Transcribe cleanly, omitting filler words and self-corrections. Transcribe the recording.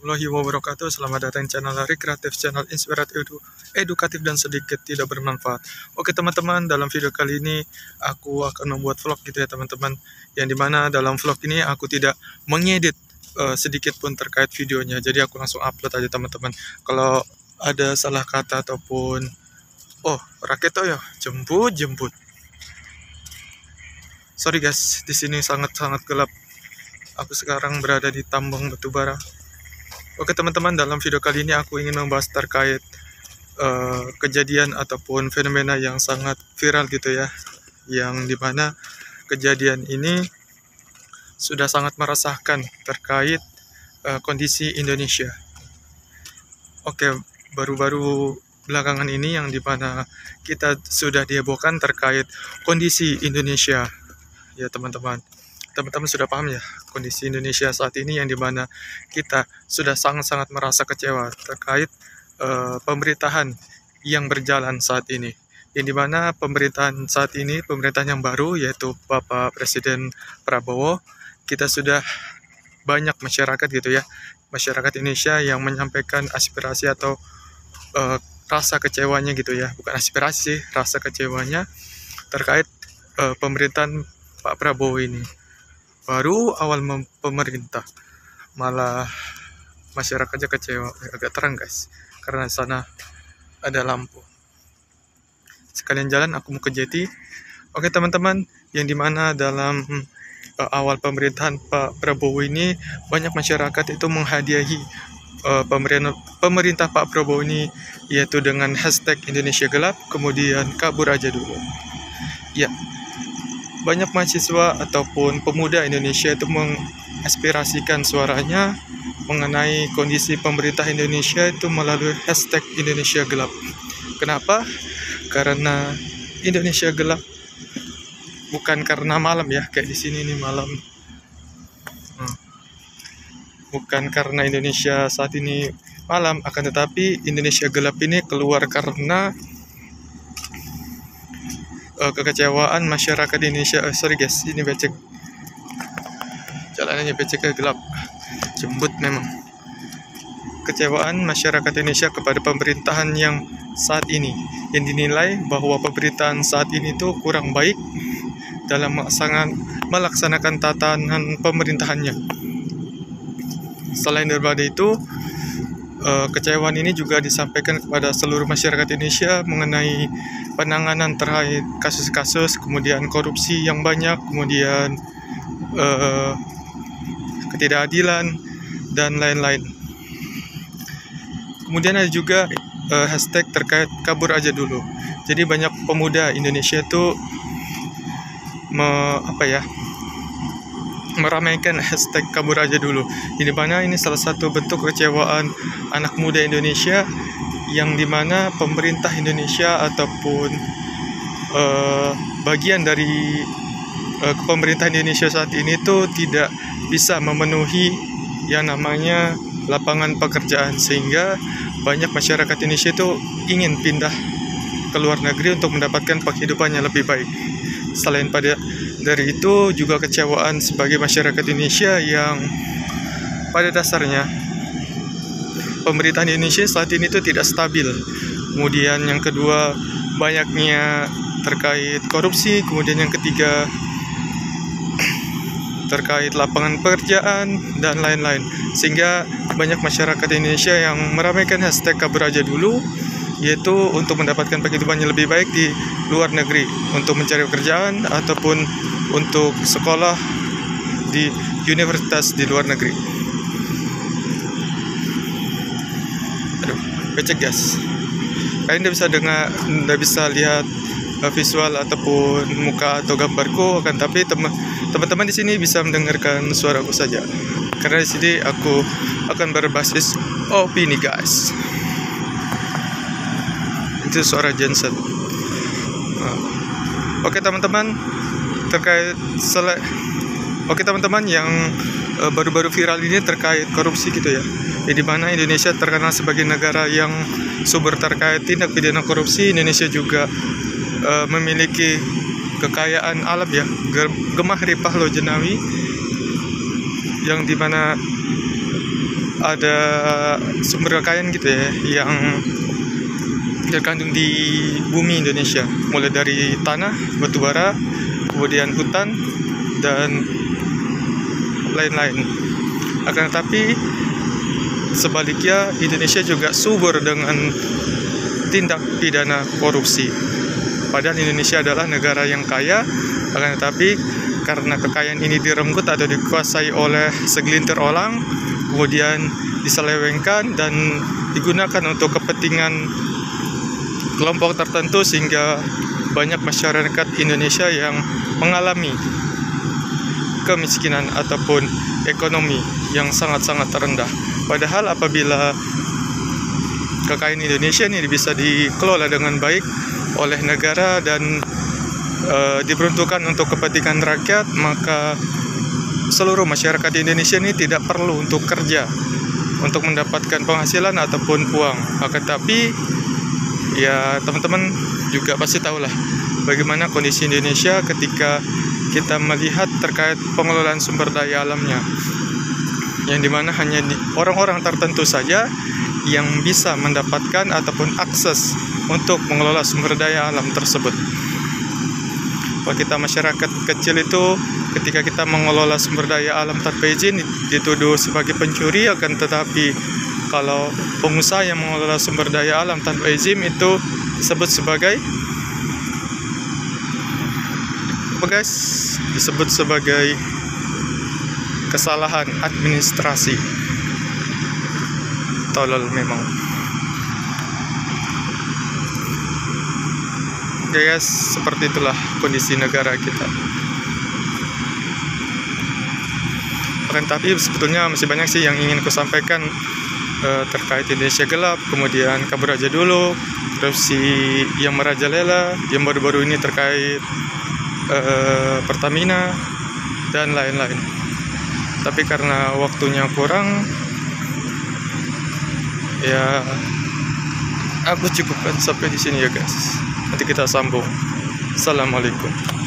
warahmatullahi wabarakatuh. Selamat datang di channel Rekreatif, channel inspiratif, edukatif dan sedikit tidak bermanfaat. Oke teman-teman, dalam video kali ini aku akan membuat vlog gitu ya teman-teman. Yang dimana dalam vlog ini aku tidak mengedit sedikit pun terkait videonya. Jadi aku langsung upload aja teman-teman. Kalau ada salah kata ataupun raket ya jemput. Sorry guys, di sini sangat-sangat gelap. Aku sekarang berada di tambang batubara. Oke teman-teman, dalam video kali ini aku ingin membahas terkait kejadian ataupun fenomena yang sangat viral gitu ya, yang dimana kejadian ini sudah sangat meresahkan terkait kondisi Indonesia. Oke, baru-baru belakangan ini yang dimana kita sudah dihebohkan terkait kondisi Indonesia ya teman-teman. Teman-teman sudah paham ya kondisi Indonesia saat ini, yang dimana kita sudah sangat-sangat merasa kecewa terkait pemerintahan yang berjalan saat ini, yang dimana pemerintahan saat ini, pemerintahan yang baru yaitu Bapak Presiden Prabowo. Kita sudah banyak masyarakat gitu ya, masyarakat Indonesia yang menyampaikan aspirasi atau rasa kecewanya gitu ya, bukan aspirasi, rasa kecewanya terkait pemerintahan Pak Prabowo ini. Baru awal pemerintah malah masyarakatnya kecewa. Agak terang guys, karena di sana ada lampu. Sekalian jalan aku mau ke Jeti. Oke teman-teman, yang dimana dalam awal pemerintahan Pak Prabowo ini banyak masyarakat itu menghadiahi pemerintah Pak Prabowo ini, yaitu dengan hashtag Indonesia Gelap, kemudian kabur aja dulu. Ya, banyak mahasiswa ataupun pemuda Indonesia itu mengaspirasikan suaranya mengenai kondisi pemerintah Indonesia itu melalui hashtag Indonesia Gelap. Kenapa? Karena Indonesia gelap bukan karena malam ya, kayak di sini nih malam. Bukan karena Indonesia saat ini malam, akan tetapi Indonesia gelap ini keluar karena kekecewaan masyarakat Indonesia. Sorry guys, ini becek, jalanannya becek gelap, jembut memang. Kecewaan masyarakat Indonesia kepada pemerintahan yang saat ini, yang dinilai bahwa pemerintahan saat ini tuh kurang baik dalam melaksanakan tatanan pemerintahannya. Selain daripada itu, kecewaan ini juga disampaikan kepada seluruh masyarakat Indonesia mengenai penanganan terkait kasus-kasus, kemudian korupsi yang banyak, kemudian ketidakadilan dan lain-lain. Kemudian ada juga hashtag terkait kabur aja dulu. Jadi banyak pemuda Indonesia itu meramaikan hashtag kabur aja dulu. Di mana ini salah satu bentuk kecewaan anak muda Indonesia, yang dimana pemerintah Indonesia ataupun bagian dari pemerintahan Indonesia saat ini tuh tidak bisa memenuhi yang namanya lapangan pekerjaan, sehingga banyak masyarakat Indonesia itu ingin pindah ke luar negeri untuk mendapatkan penghidupan yang lebih baik. Selain dari itu juga kecewaan sebagai masyarakat Indonesia yang pada dasarnya pemerintahan Indonesia saat ini itu tidak stabil. Kemudian yang kedua, banyaknya terkait korupsi. Kemudian yang ketiga, terkait lapangan pekerjaan dan lain-lain, sehingga banyak masyarakat Indonesia yang meramaikan hashtag kabur aja dulu, yaitu untuk mendapatkan penghidupan yang lebih baik di luar negeri, untuk mencari pekerjaan ataupun untuk sekolah di universitas di luar negeri. Aduh, becek guys. Kalian tidak bisa lihat visual ataupun muka atau gambarku, akan tapi teman-teman di sini bisa mendengarkan suaraku saja, karena di sini aku akan berbasis opini guys. Itu suara Jensen. Oke teman-teman, Oke teman-teman, yang baru-baru viral ini terkait korupsi gitu ya, di mana Indonesia terkenal sebagai negara yang sumber terkait tindak pidana korupsi. Indonesia juga memiliki kekayaan alam ya, gemah ripah Lojenawi, yang dimana ada sumber kekayaan gitu ya yang terkandung di bumi Indonesia, mulai dari tanah, batu bara, kemudian hutan dan lain-lain. Akan tetapi sebaliknya Indonesia juga subur dengan tindak pidana korupsi. Padahal Indonesia adalah negara yang kaya, akan tetapi karena kekayaan ini direnggut atau dikuasai oleh segelintir orang, kemudian diselewengkan dan digunakan untuk kepentingan kelompok tertentu, sehingga banyak masyarakat Indonesia yang mengalami kemiskinan ataupun ekonomi yang sangat-sangat rendah. Padahal apabila kekayaan Indonesia ini bisa dikelola dengan baik oleh negara dan diperuntukkan untuk kepentingan rakyat, maka seluruh masyarakat Indonesia ini tidak perlu untuk kerja untuk mendapatkan penghasilan ataupun uang. Akan tapi ya teman-teman juga pasti tahulah bagaimana kondisi Indonesia ketika kita melihat terkait pengelolaan sumber daya alamnya, yang dimana hanya orang-orang tertentu saja yang bisa mendapatkan ataupun akses untuk mengelola sumber daya alam tersebut. Kalau kita masyarakat kecil itu, ketika kita mengelola sumber daya alam tanpa izin, dituduh sebagai pencuri. Akan tetapi kalau pengusaha yang mengelola sumber daya alam tanpa izin itu disebut sebagai apa guys? Disebut sebagai kesalahan administrasi. Tolol memang. Oke guys, seperti itulah kondisi negara kita. Tapi sebetulnya masih banyak sih yang ingin ku sampaikan terkait Indonesia gelap, kemudian kabur aja dulu, korupsi yang merajalela, yang baru-baru ini terkait Pertamina dan lain-lain. Tapi karena waktunya kurang, ya aku cukupkan sampai di sini ya guys. Nanti kita sambung. Assalamualaikum.